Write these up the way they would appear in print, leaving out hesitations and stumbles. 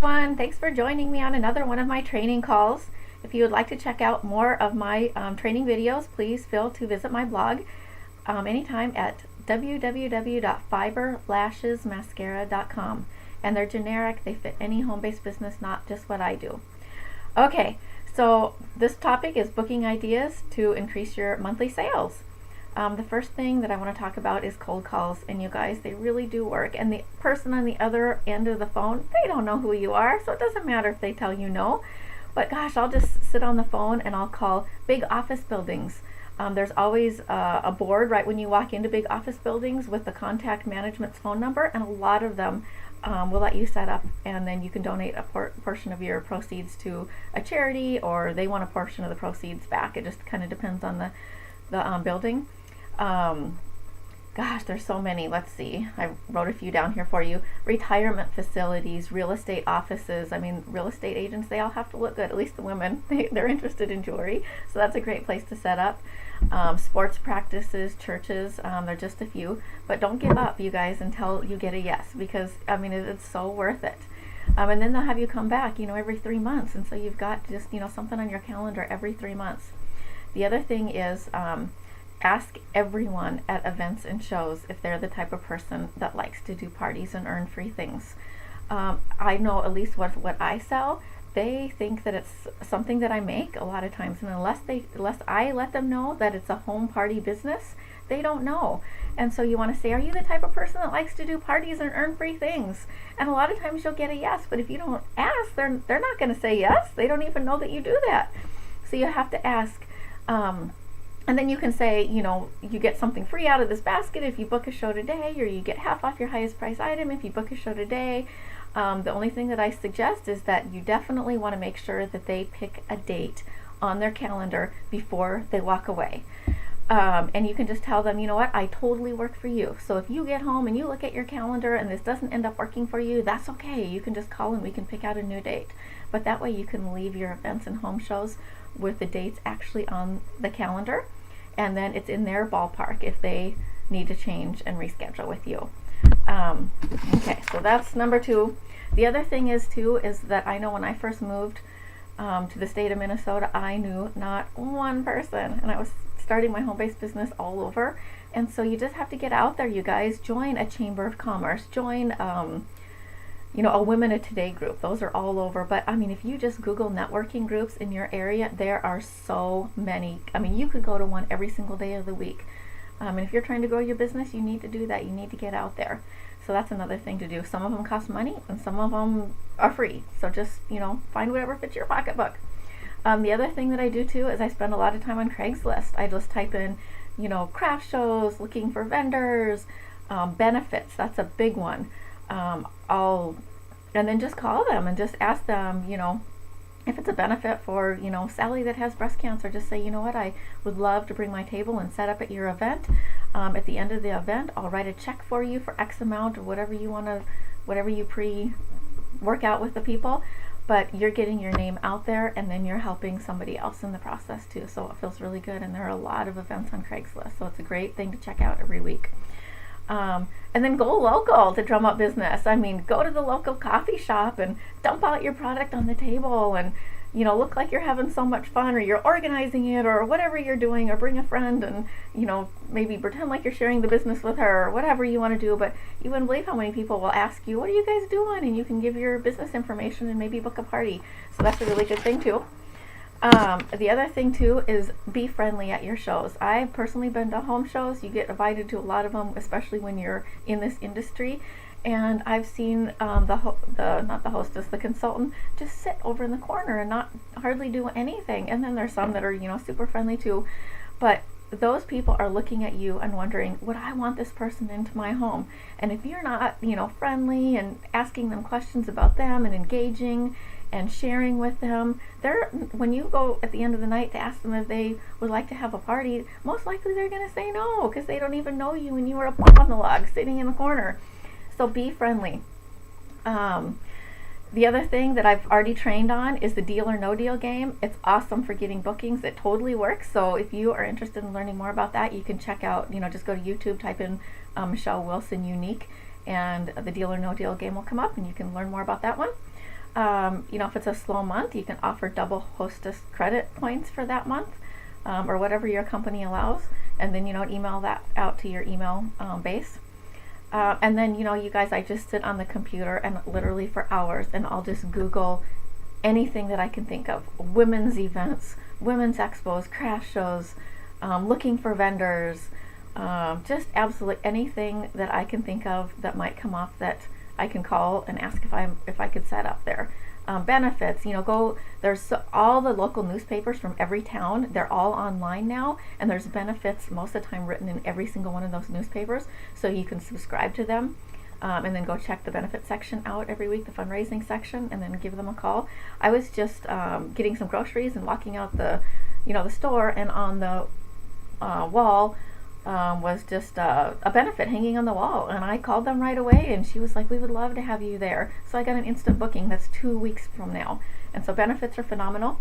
Everyone, thanks for joining me on another one of my training calls. If you would like to check out more of my training videos, please feel to visit my blog anytime at www.fiberlashesmascara.com. And they're generic, they fit any home-based business, not just what I do. Okay, so this topic is booking ideas to increase your monthly sales. The first thing that I want to talk about is cold calls, and you guys, they really do work. And the person on the other end of the phone, they don't know who you are, so it doesn't matter if they tell you no. But gosh, I'll just sit on the phone and I'll call big office buildings. There's always a board right when you walk into big office buildings with the contact management's phone number, and a lot of them will let you set up, and then you can donate a portion of your proceeds to a charity, or they want a portion of the proceeds back. It just kind of depends on the building. Gosh, there's so many. Let's see. I wrote a few down here for you. Retirement facilities, real estate offices. I mean, real estate agents, they all have to look good. At least the women, they're interested in jewelry. So that's a great place to set up. Sports practices, churches, they're just a few. But don't give up, you guys, until you get a yes, because, I mean, it's so worth it. And then they'll have you come back, every 3 months. And so you've got just, something on your calendar every 3 months. The other thing is, ask everyone at events and shows if they're the type of person that likes to do parties and earn free things. I know at least what I sell, they think that it's something that I make a lot of times, and unless I let them know that it's a home party business, they don't know. And so you want to say, are you the type of person that likes to do parties and earn free things? And a lot of times you'll get a yes, but if you don't ask, they're not going to say yes. They don't even know that you do that. So you have to ask. And then you can say, you get something free out of this basket if you book a show today, or you get half off your highest price item if you book a show today. The only thing that I suggest is that you definitely want to make sure that they pick a date on their calendar before they walk away. And you can just tell them, you know what, I totally work for you. So if you get home and you look at your calendar and this doesn't end up working for you, that's okay. You can just call and we can pick out a new date. But that way you can leave your events and home shows with the dates actually on the calendar. And then it's in their ballpark if they need to change and reschedule with you. Okay, so that's number 2. The other thing is that I know when I first moved to the state of Minnesota, I knew not one person, and I was starting my home-based business all over. And so you just have to get out there, you guys. Join a chamber of commerce. Join a Women of Today group. Those are all over. But I mean, if you just Google networking groups in your area, there are so many. I mean, you could go to one every single day of the week. And if you're trying to grow your business, you need to do that. You need to get out there. So that's another thing to do. Some of them cost money and some of them are free. So just, find whatever fits your pocketbook. The other thing that I do too is I spend a lot of time on Craigslist. I just type in, craft shows, looking for vendors, benefits. That's a big one. And then just call them and just ask them, if it's a benefit for, Sally that has breast cancer, just say, you know what, I would love to bring my table and set up at your event. At the end of the event, I'll write a check for you for X amount or whatever you pre-work out with the people. But you're getting your name out there, and then you're helping somebody else in the process too. So it feels really good, and there are a lot of events on Craigslist. So it's a great thing to check out every week. And then go local to drum up business. I mean, go to the local coffee shop and dump out your product on the table and, look like you're having so much fun, or you're organizing it, or whatever you're doing, or bring a friend and, maybe pretend like you're sharing the business with her, or whatever you want to do. But you wouldn't believe how many people will ask you, what are you guys doing? And you can give your business information and maybe book a party. So that's a really good thing too. The other thing too is be friendly at your shows. I've personally been to home shows. You get invited to a lot of them, especially when you're in this industry. And I've seen the consultant just sit over in the corner and not hardly do anything. And then there's some that are, super friendly too. But those people are looking at you and wondering, would I want this person into my home? And if you're not, friendly and asking them questions about them and engaging and sharing with them, when you go at the end of the night to ask them if they would like to have a party, most likely they're going to say no, because they don't even know you and you were a bump on the log sitting in the corner. So be friendly. The other thing that I've already trained on is the deal or no deal game. It's awesome for getting bookings. It totally works. So if you are interested in learning more about that, you can check out, just go to YouTube, type in Michelle Wilson Younique, and the deal or no deal game will come up and you can learn more about that one. If it's a slow month, you can offer double hostess credit points for that month, or whatever your company allows, and then email that out to your email base. And then you guys, I just sit on the computer and literally for hours, and I'll just Google anything that I can think of: women's events, women's expos, craft shows, looking for vendors, just absolutely anything that I can think of that might come up that I can call and ask if I could set up there. Benefits, there's all the local newspapers from every town, they're all online now, and there's benefits most of the time written in every single one of those newspapers, so you can subscribe to them, and then go check the benefit section out every week, the fundraising section, and then give them a call. I was just getting some groceries and walking out the store, and on the wall was just a benefit hanging on the wall, and I called them right away, and she was like, we would love to have you there. So I got an instant booking. That's 2 weeks from now, and so benefits are phenomenal.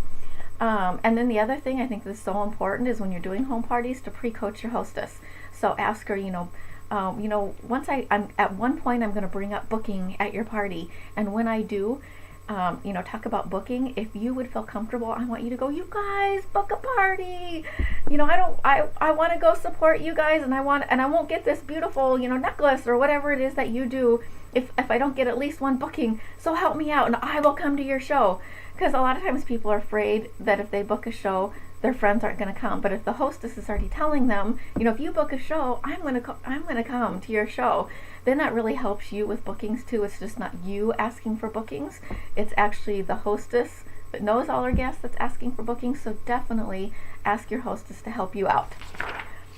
And then the other thing I think that's so important is when you're doing home parties to pre-coach your hostess. So ask her, once I'm at one point, I'm going to bring up booking at your party, and when I do, talk about booking. If you would feel comfortable, I want you to go, you guys, book a party. I want to go support you guys, and I won't get this beautiful, necklace or whatever it is that you do if I don't get at least one booking. So help me out, and I will come to your show. Because a lot of times people are afraid that if they book a show, their friends aren't going to come. But if the hostess is already telling them, if you book a show, I'm going to come to your show, then that really helps you with bookings too. It's just not you asking for bookings. It's actually the hostess that knows all her guests that's asking for bookings. So definitely ask your hostess to help you out.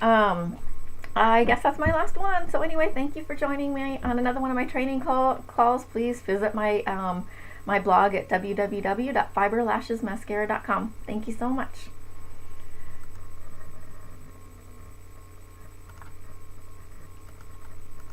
I guess that's my last one. So anyway, thank you for joining me on another one of my training calls. Please visit my my blog at www.fiberlashesmascara.com. Thank you so much.